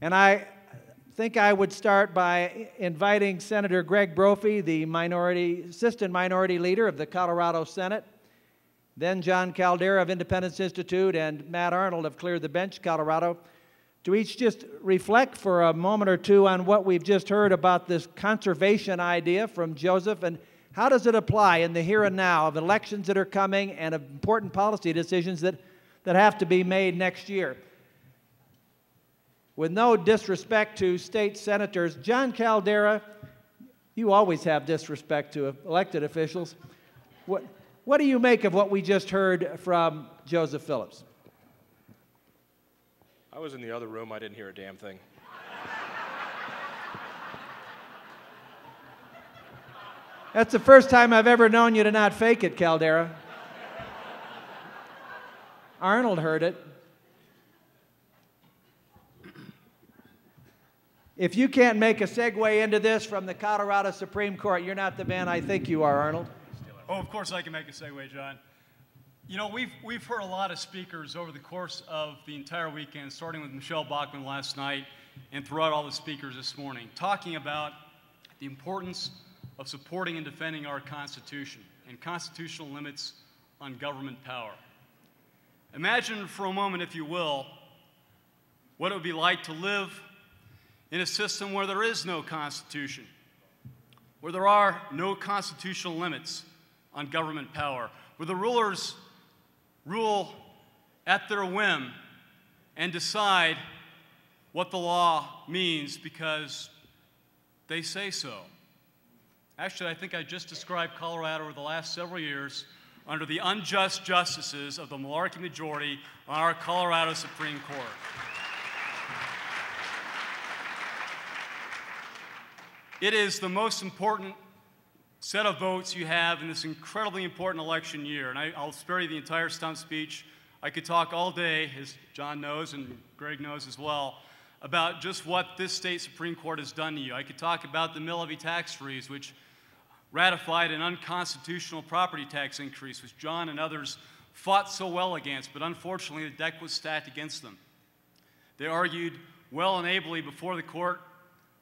And I think I would start by inviting Senator Greg Brophy, the Assistant Minority Leader of the Colorado Senate, then John Caldera of Independence Institute and Matt Arnold of Clear the Bench, Colorado, to each just reflect for a moment or two on what we've just heard about this conservation idea from Joseph, and how does it apply in the here and now of elections that are coming and of important policy decisions that have to be made next year. With no disrespect to state senators, John Caldera, you always have disrespect to elected officials. What do you make of what we just heard from Joseph Phillips? I was in the other room. I didn't hear a damn thing. That's the first time I've ever known you to not fake it, Caldera. Arnold heard it. If you can't make a segue into this from the Colorado Supreme Court, you're not the man I think you are, Arnold. Oh, of course I can make a segue, John. You know, we've heard a lot of speakers over the course of the entire weekend, starting with Michelle Bachmann last night and throughout all the speakers this morning, talking about the importance of supporting and defending our Constitution and constitutional limits on government power. Imagine for a moment, if you will, what it would be like to live in a system where there is no Constitution, where there are no constitutional limits on government power, where the rulers rule at their whim and decide what the law means because they say so. Actually, I think I just described Colorado over the last several years under the unjust justices of the Malarkey majority on our Colorado Supreme Court. It is the most important set of votes you have in this incredibly important election year. And I'll spare you the entire stump speech. I could talk all day, as John knows and Greg knows as well, about just what this state Supreme Court has done to you. I could talk about the mill levy tax freeze, which ratified an unconstitutional property tax increase, which John and others fought so well against, but unfortunately the deck was stacked against them. They argued well and ably before the court,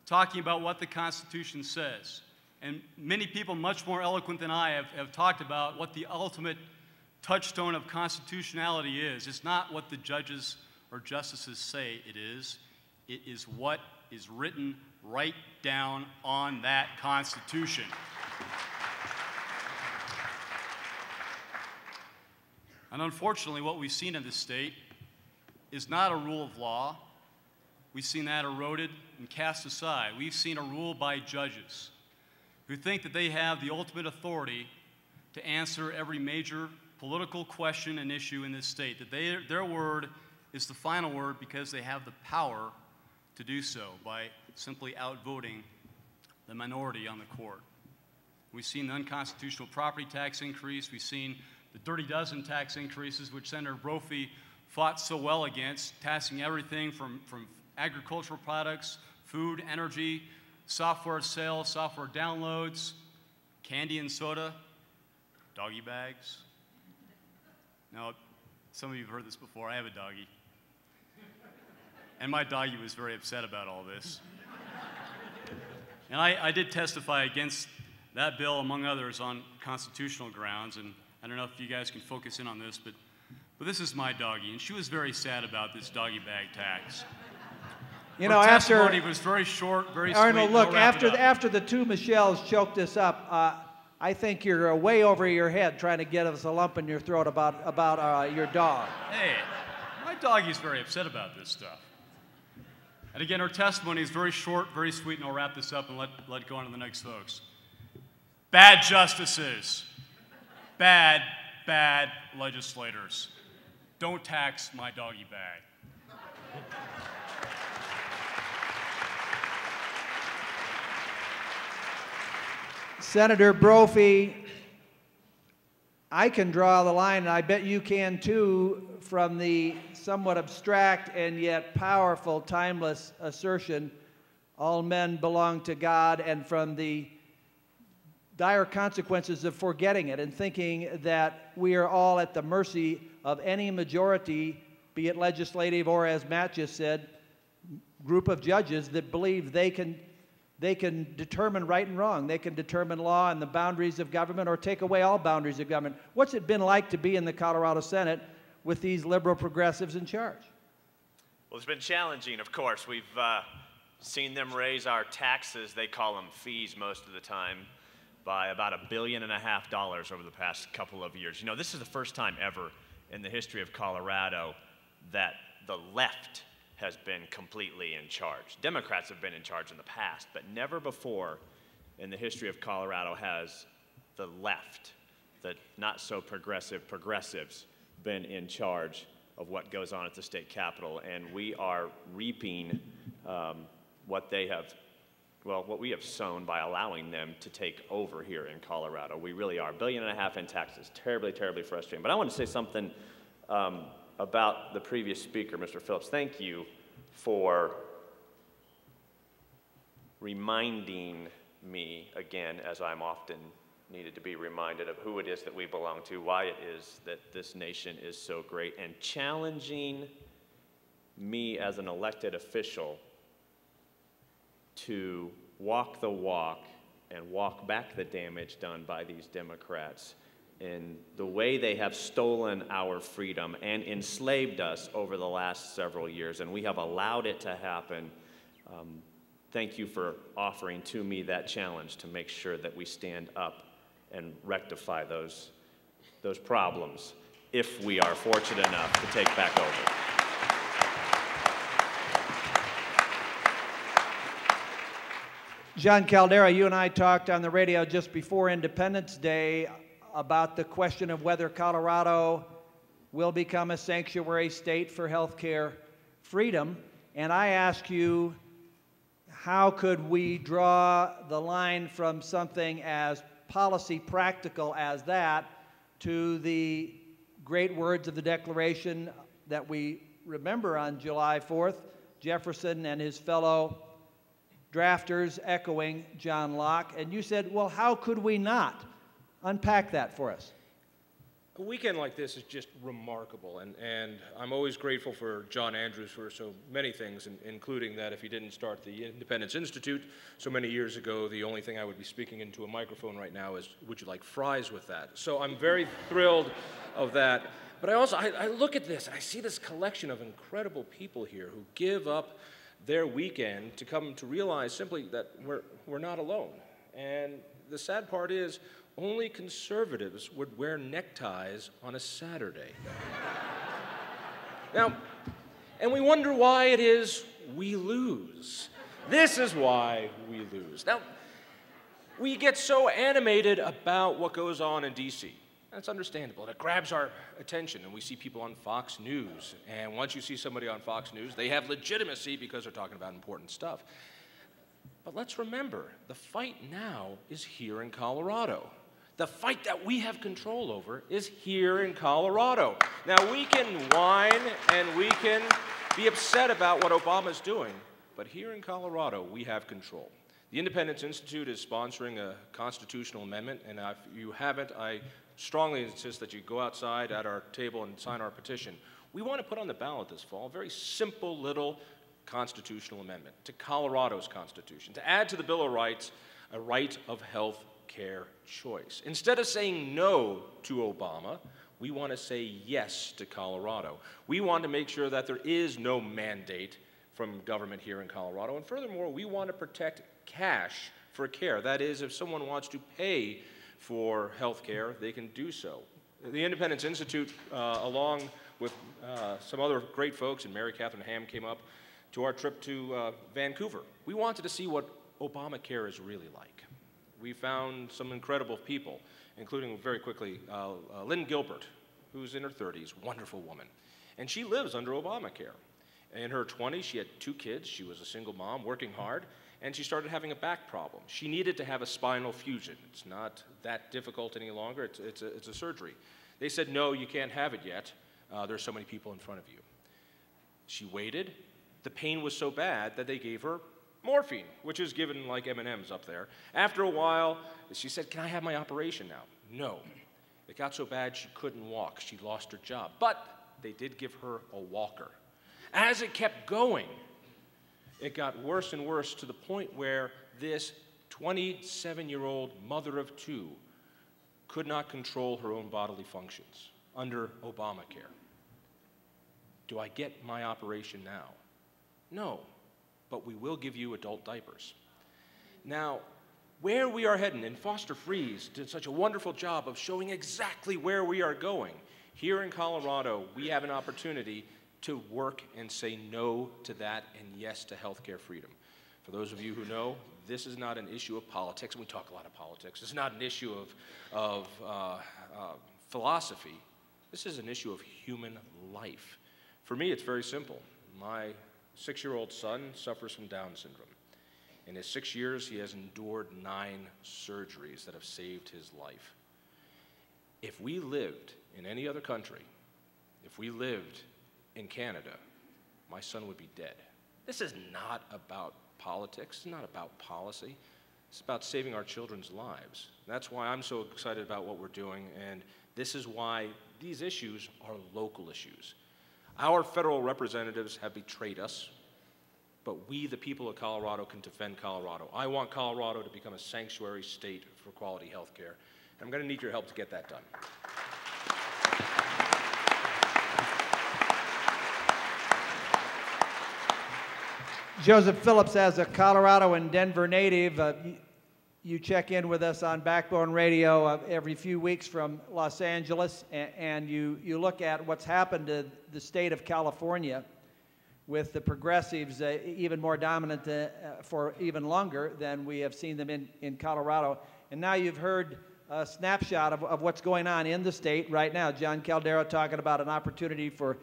talking about what the Constitution says. And many people much more eloquent than I have talked about what the ultimate touchstone of constitutionality is. It's not what the judges or justices say it is. It is what is written right down on that Constitution. And unfortunately, what we've seen in this state is not a rule of law. We've seen that eroded and cast aside. We've seen a rule by judges who think that they have the ultimate authority to answer every major political question and issue in this state, that their word is the final word because they have the power to do so by simply outvoting the minority on the court. We've seen the unconstitutional property tax increase. We've seen the dirty dozen tax increases, which Senator Brophy fought so well against, taxing everything from agricultural products, food, energy, software sales, software downloads, candy and soda, doggy bags. Now, some of you have heard this before. I have a doggy. And my doggy was very upset about all this. And I did testify against that bill, among others, on constitutional grounds. And I don't know if you guys can focus in on this, but this is my doggy. And she was very sad about this doggy bag tax. You know, after testimony was very short, very sweet. Arnold, look, after the two Michelles choked us up, I think you're way over your head trying to get us a lump in your throat about your dog. Hey, my doggy's very upset about this stuff. And again, her testimony is very short, very sweet, and I'll wrap this up and let go on to the next folks. Bad justices, bad legislators. Don't tax my doggy bag. Senator Brophy, I can draw the line, and I bet you can too, from the somewhat abstract and yet powerful, timeless assertion, all men belong to God, and from the dire consequences of forgetting it and thinking that we are all at the mercy of any majority, be it legislative or, as Matt just said, group of judges that believe they can determine right and wrong. They can determine law and the boundaries of government or take away all boundaries of government. What's it been like to be in the Colorado Senate with these liberal progressives in charge? Well, it's been challenging, of course. We've seen them raise our taxes, they call them fees most of the time, by about $1.5 billion over the past couple of years. You know, this is the first time ever in the history of Colorado that the left has been completely in charge. Democrats have been in charge in the past, but never before in the history of Colorado has the left, the not so progressive progressives, been in charge of what goes on at the state capitol. And we are reaping what we have sown by allowing them to take over here in Colorado. We really are. $1.5 billion in taxes. Terribly, terribly frustrating. But I want to say something about the previous speaker, Mr. Phillips. Thank you for reminding me again, as I'm often needed to be reminded of who it is that we belong to, why it is that this nation is so great, and challenging me as an elected official to walk the walk and walk back the damage done by these Democrats in the way they have stolen our freedom and enslaved us over the last several years, and we have allowed it to happen. Thank you for offering to me that challenge to make sure that we stand up and rectify those problems if we are fortunate enough to take back over. John Caldera, you and I talked on the radio just before Independence Day about the question of whether Colorado will become a sanctuary state for health care freedom. And I asked you, how could we draw the line from something as policy practical as that to the great words of the Declaration that we remember on July 4th, Jefferson and his fellow drafters echoing John Locke. And you said, well, how could we not? Unpack that for us. A weekend like this is just remarkable, and I'm always grateful for John Andrews for so many things, including that if he didn't start the Independence Institute so many years ago, the only thing I would be speaking into a microphone right now is, would you like fries with that? So I'm very thrilled of that. But I look at this, and I see this collection of incredible people here who give up their weekend to come to realize simply that we're not alone. And the sad part is, only conservatives would wear neckties on a Saturday. Now, and we wonder why it is we lose. This is why we lose. Now, we get so animated about what goes on in D.C. That's understandable. It grabs our attention, and we see people on Fox News. And once you see somebody on Fox News, they have legitimacy because they're talking about important stuff. But let's remember, the fight now is here in Colorado. The fight that we have control over is here in Colorado. Now, we can whine and we can be upset about what Obama's doing, but here in Colorado, we have control. The Independence Institute is sponsoring a constitutional amendment, and if you haven't, I strongly insist that you go outside at our table and sign our petition. We want to put on the ballot this fall a very simple little constitutional amendment to Colorado's Constitution, to add to the Bill of Rights a right of health care choice. Instead of saying no to Obama, we want to say yes to Colorado. We want to make sure that there is no mandate from government here in Colorado. And furthermore, we want to protect cash for care. That is, if someone wants to pay for health care, they can do so. The Independence Institute, along with some other great folks, and Mary Catherine Ham came up to our trip to Vancouver. We wanted to see what Obamacare is really like. We found some incredible people, including, very quickly, Lynn Gilbert, who's in her 30s, wonderful woman. And she lives under Obamacare. In her 20s, she had 2 kids. She was a single mom, working hard, and she started having a back problem. She needed to have a spinal fusion. It's not that difficult any longer. It's a surgery. They said, no, you can't have it yet. There's so many people in front of you. She waited. The pain was so bad that they gave her morphine, which is given like M&Ms up there. After a while, she said, can I have my operation now? No. It got so bad she couldn't walk. She lost her job. But they did give her a walker. As it kept going, It got worse and worse to the point where this 27-year-old mother of two could not control her own bodily functions under Obamacare. Do I get my operation now? No, but we will give you adult diapers. Now, where we are heading, and Foster Freeze did such a wonderful job of showing exactly where we are going. Here in Colorado, we have an opportunity to work and say no to that and yes to healthcare freedom. For those of you who know, this is not an issue of politics, and we talk a lot of politics. It's not an issue of philosophy. This is an issue of human life. For me, it's very simple. My 6-year-old son suffers from Down syndrome. In his 6 years, he has endured 9 surgeries that have saved his life. If we lived in any other country, if we lived in Canada, my son would be dead. This is not about politics. It's not about policy. It's about saving our children's lives. That's why I'm so excited about what we're doing, and this is why these issues are local issues. Our federal representatives have betrayed us, but we, the people of Colorado, can defend Colorado. I want Colorado to become a sanctuary state for quality health care, and I'm going to need your help to get that done. Joseph Phillips, as a Colorado and Denver native, you check in with us on Backbone Radio every few weeks from Los Angeles, and you look at what's happened to the state of California with the progressives even more dominant for even longer than we have seen them in Colorado. And now you've heard a snapshot of what's going on in the state right now. John Caldera talking about an opportunity for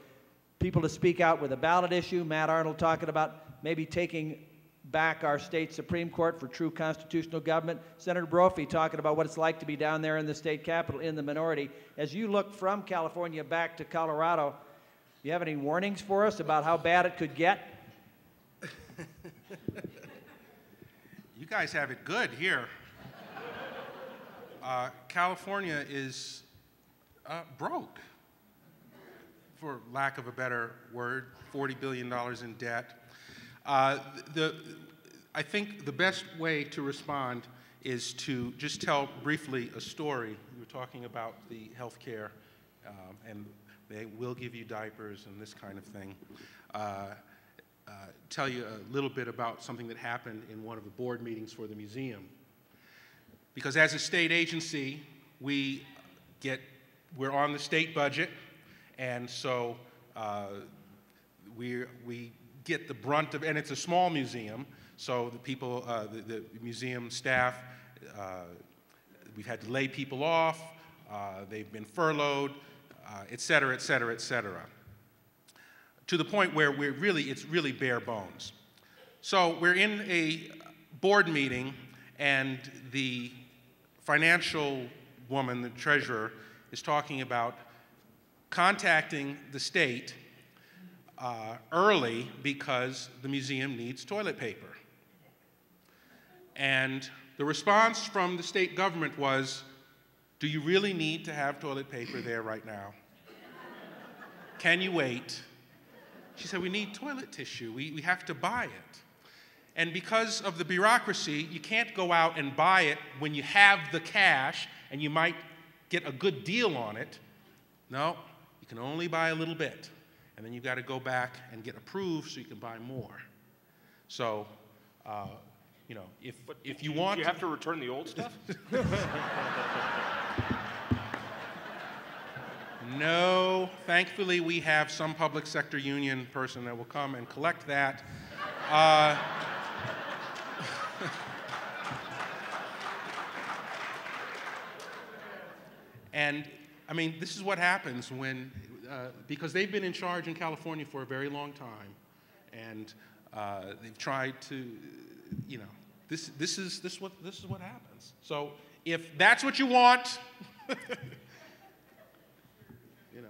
people to speak out with a ballot issue. Matt Arnold talking about maybe taking back our state Supreme Court for true constitutional government. Senator Brophy talking about what it's like to be down there in the state capitol in the minority. As you look from California back to Colorado, do you have any warnings for us about how bad it could get? You guys have it good here. California is broke, for lack of a better word, $40 billion in debt. I think the best way to respond is to just tell briefly a story. You were talking about the health care, and they will give you diapers and this kind of thing. Tell you a little bit about something that happened in one of the board meetings for the museum. Because as a state agency, we're on the state budget, and so we get the brunt of, and it's a small museum, so the people, the museum staff, we've had to lay people off, they've been furloughed, et cetera, et cetera, et cetera. To the point where it's really bare bones. So we're in a board meeting, and the financial woman, the treasurer, is talking about contacting the state early because the museum needs toilet paper. And the response from the state government was, do you really need to have toilet paper there right now? Can you wait? She said, we need toilet tissue. We have to buy it. And because of the bureaucracy, you can't go out and buy it when you have the cash and you might get a good deal on it. No, you can only buy a little bit. And then you've got to go back and get approved so you can buy more. So, you know, if you want... Do you have to return the old stuff? No, thankfully we have some public sector union person that will come and collect that. And I mean, this is what happens when, because they've been in charge in California for a very long time, and they've tried to, you know, this is what happens. So if that's what you want, you know.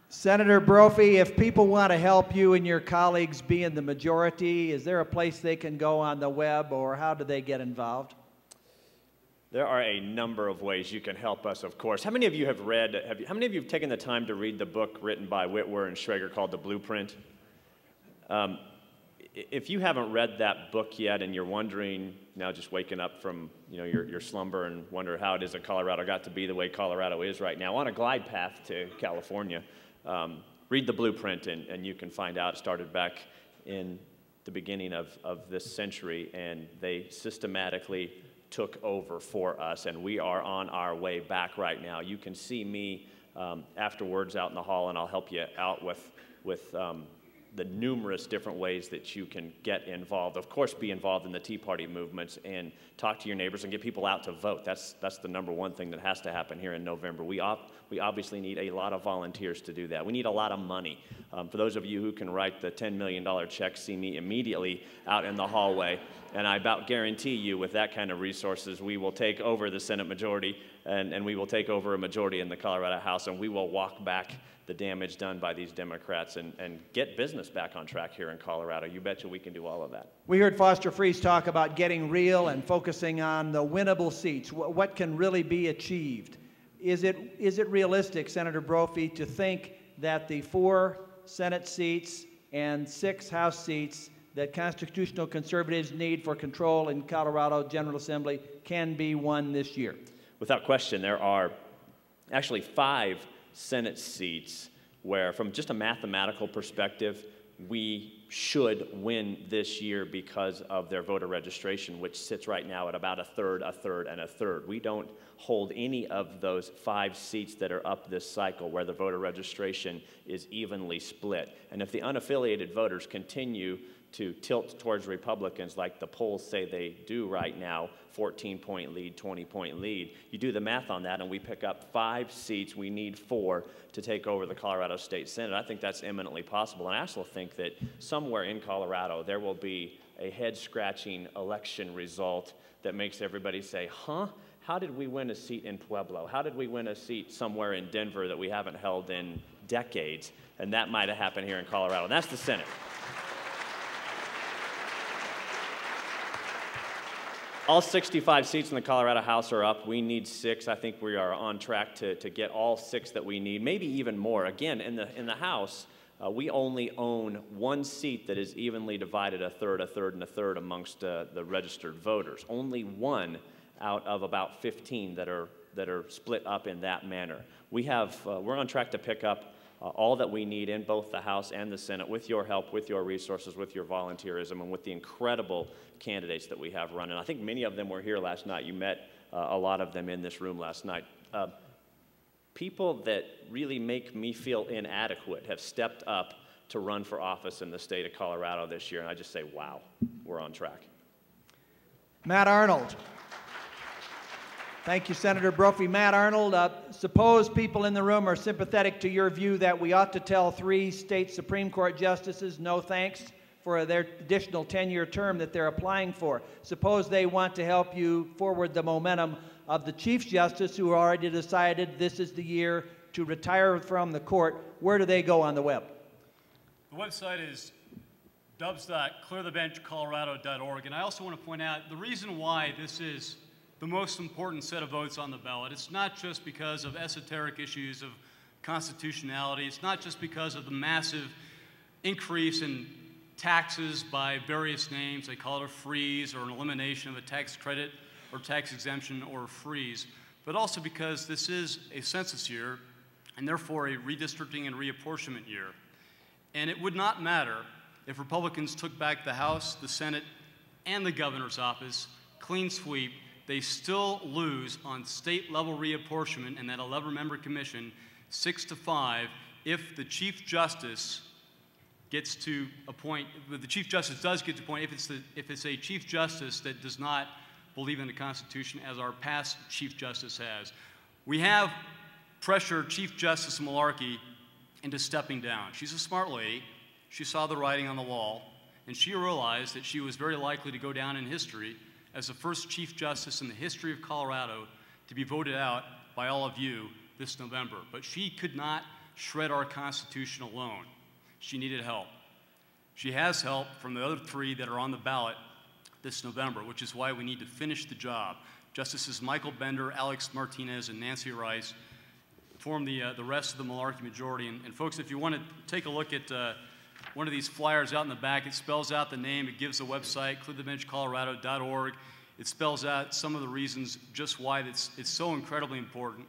Senator Brophy, if people want to help you and your colleagues be in the majority, is there a place they can go on the web, or how do they get involved? There are a number of ways you can help us, of course. How many of you have read, how many of you have taken the time to read the book written by Whitwer and Schrager called The Blueprint? If you haven't read that book yet and you're wondering, now just waking up from your slumber and wonder how it is that Colorado got to be the way Colorado is right now, on a glide path to California, read The Blueprint and you can find out it started back in the beginning of this century, and they systematically took over for us, and we are on our way back right now. You can see me afterwards out in the hall, and I'll help you out with the numerous different ways that you can get involved. Of course, be involved in the Tea Party movements and talk to your neighbors and get people out to vote. That's the number one thing that has to happen here in November. We obviously need a lot of volunteers to do that. We need a lot of money. For those of you who can write the $10 million check, see me immediately out in the hallway. And I about guarantee you, with that kind of resources, we will take over the Senate majority, and we will take over a majority in the Colorado House, and we will walk back the damage done by these Democrats and get business back on track here in Colorado. You betcha we can do all of that. We heard Foster Friess talk about getting real and focusing on the winnable seats, what can really be achieved. Is it realistic, Senator Brophy, to think that the 4 Senate seats and 6 House seats that constitutional conservatives need for control in Colorado General Assembly can be won this year? Without question, there are actually 5 Senate seats where, from just a mathematical perspective, we should win this year because of their voter registration, which sits right now at about a third, a third, and a third. We don't hold any of those 5 seats that are up this cycle where the voter registration is evenly split. And if the unaffiliated voters continue to tilt towards Republicans like the polls say they do right now, 14-point lead, 20-point lead, you do the math on that and we pick up 5 seats. We need 4 to take over the Colorado State Senate. I think that's eminently possible. And I also think that somewhere in Colorado there will be a head-scratching election result that makes everybody say, huh? How did we win a seat in Pueblo? How did we win a seat somewhere in Denver that we haven't held in decades? And that might have happened here in Colorado. And that's the Senate. All 65 seats in the Colorado House are up. We need 6. I think we are on track to get all 6 that we need, maybe even more. Again, in the House, we only own 1 seat that is evenly divided, a third, and a third amongst the registered voters. Only 1 out of about 15 that are split up in that manner. We're on track to pick up all that we need in both the House and the Senate with your help, with your resources, with your volunteerism, and with the incredible candidates that we have running. I think many of them were here last night. You met a lot of them in this room last night. People that really make me feel inadequate have stepped up to run for office in the state of Colorado this year, and I just say, wow, we're on track. Matt Arnold. Thank you, Senator Brophy. Matt Arnold, suppose people in the room are sympathetic to your view that we ought to tell 3 state Supreme Court justices no thanks for their additional 10-year term that they're applying for. Suppose they want to help you forward the momentum of the Chief Justice who already decided this is the year to retire from the court. Where do they go on the web? The website is dubs.clearthebenchcolorado.org. And I also want to point out the reason why this is the most important set of votes on the ballot. It's not just because of esoteric issues of constitutionality. It's not just because of the massive increase in taxes by various names. They call it a freeze or an elimination of a tax credit or tax exemption or a freeze, but also because this is a census year and therefore a redistricting and reapportionment year. And it would not matter if Republicans took back the House, the Senate, and the governor's office, clean sweep. They still lose on state-level reapportionment and that 11-member commission 6-5 if the Chief Justice gets to appoint, the Chief Justice does get to appoint if it's a Chief Justice that does not believe in the Constitution, as our past Chief Justice has. We have pressured Chief Justice Malarkey into stepping down. She's a smart lady. She saw the writing on the wall, and she realized that she was very likely to go down in history as the first Chief Justice in the history of Colorado to be voted out by all of you this November. But she could not shred our Constitution alone. She needed help. She has help from the other 3 that are on the ballot this November, which is why we need to finish the job. Justices Michael Bender, Alex Martinez, and Nancy Rice form the rest of the Malarkey majority. And folks, if you want to take a look at one of these flyers out in the back, it spells out the name, it gives the website, clearthebenchcolorado.org. It spells out some of the reasons just why it's so incredibly important.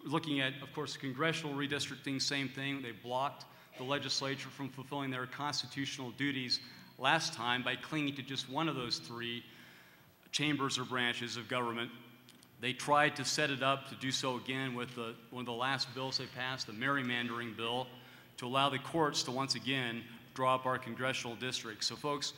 Looking at, of course, congressional redistricting, same thing. They blocked the legislature from fulfilling their constitutional duties last time by clinging to just one of those three chambers or branches of government. They tried to set it up to do so again with one of the last bills they passed, the gerrymandering bill, to allow the courts to once again draw up our congressional districts. So folks,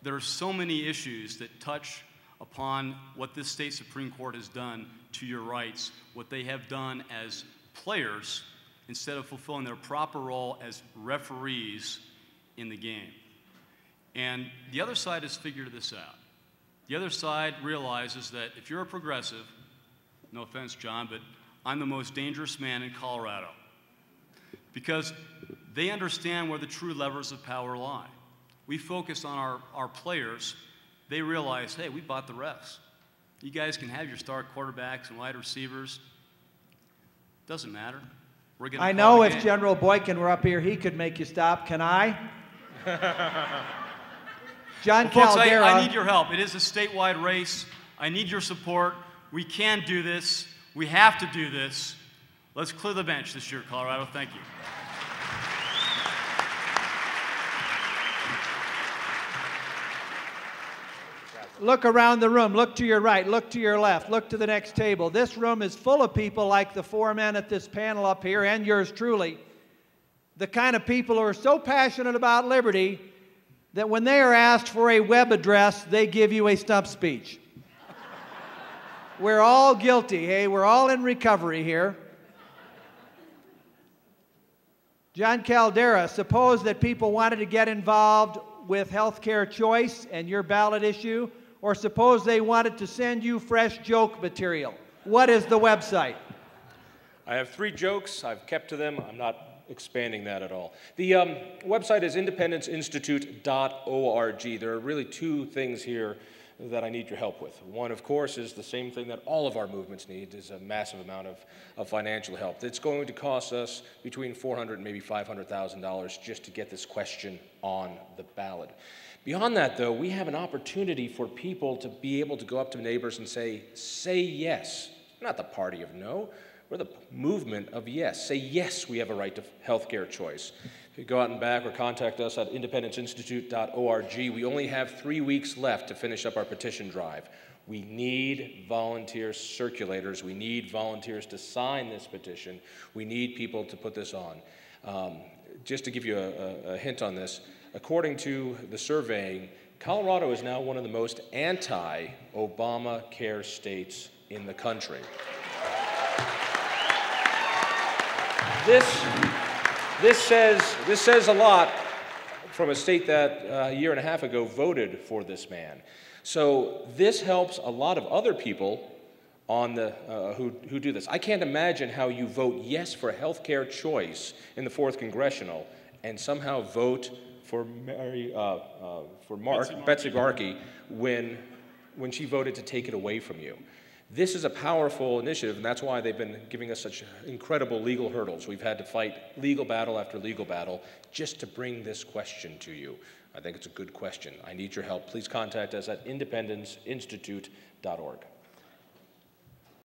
there are so many issues that touch upon what this state Supreme Court has done to your rights, what they have done as players instead of fulfilling their proper role as referees in the game. And the other side has figured this out. The other side realizes that if you're a progressive, no offense, John, but I'm the most dangerous man in Colorado, because they understand where the true levers of power lie. We focus on our players. They realize, hey, we bought the refs. You guys can have your star quarterbacks and wide receivers. Doesn't matter. We're going to I know if game. General Boykin were up here, he could make you stop. Can I? John Well, folks, Caldera. I need your help. It is a statewide race. I need your support. We can do this. We have to do this. Let's clear the bench this year, Colorado. Thank you. Look around the room. Look to your right. Look to your left. Look to the next table. This room is full of people like the four men at this panel up here, and yours truly. The kind of people who are so passionate about liberty that when they are asked for a web address, they give you a stump speech. We're all guilty, hey? We're all in recovery here. John Caldera, suppose that people wanted to get involved with healthcare choice and your ballot issue, or suppose they wanted to send you fresh joke material. What is the website? I have 3 jokes. I've kept to them. I'm not expanding that at all. The website is independenceinstitute.org. There are really 2 things here that I need your help with. One, of course, is the same thing that all of our movements need, is a massive amount of financial help. It's going to cost us between $400,000 and maybe $500,000 just to get this question on the ballot. Beyond that, though, we have an opportunity for people to be able to go up to neighbors and say yes. We're not the party of no. We're the movement of yes. Say yes, we have a right to health care choice. If you go out and back or contact us at independenceinstitute.org, we only have 3 weeks left to finish up our petition drive. We need volunteer circulators. We need volunteers to sign this petition. We need people to put this on. Just to give you a hint on this, according to the surveying, Colorado is now one of the most anti-Obamacare states in the country. This says a lot from a state that a year and a half ago voted for this man. So this helps a lot of other people on the who do this. I can't imagine how you vote yes for health care choice in the 4th Congressional and somehow vote for Betsy Markey when she voted to take it away from you. This is a powerful initiative, and that's why they've been giving us such incredible legal hurdles. We've had to fight legal battle after legal battle just to bring this question to you. I think it's a good question. I need your help. Please contact us at independenceinstitute.org.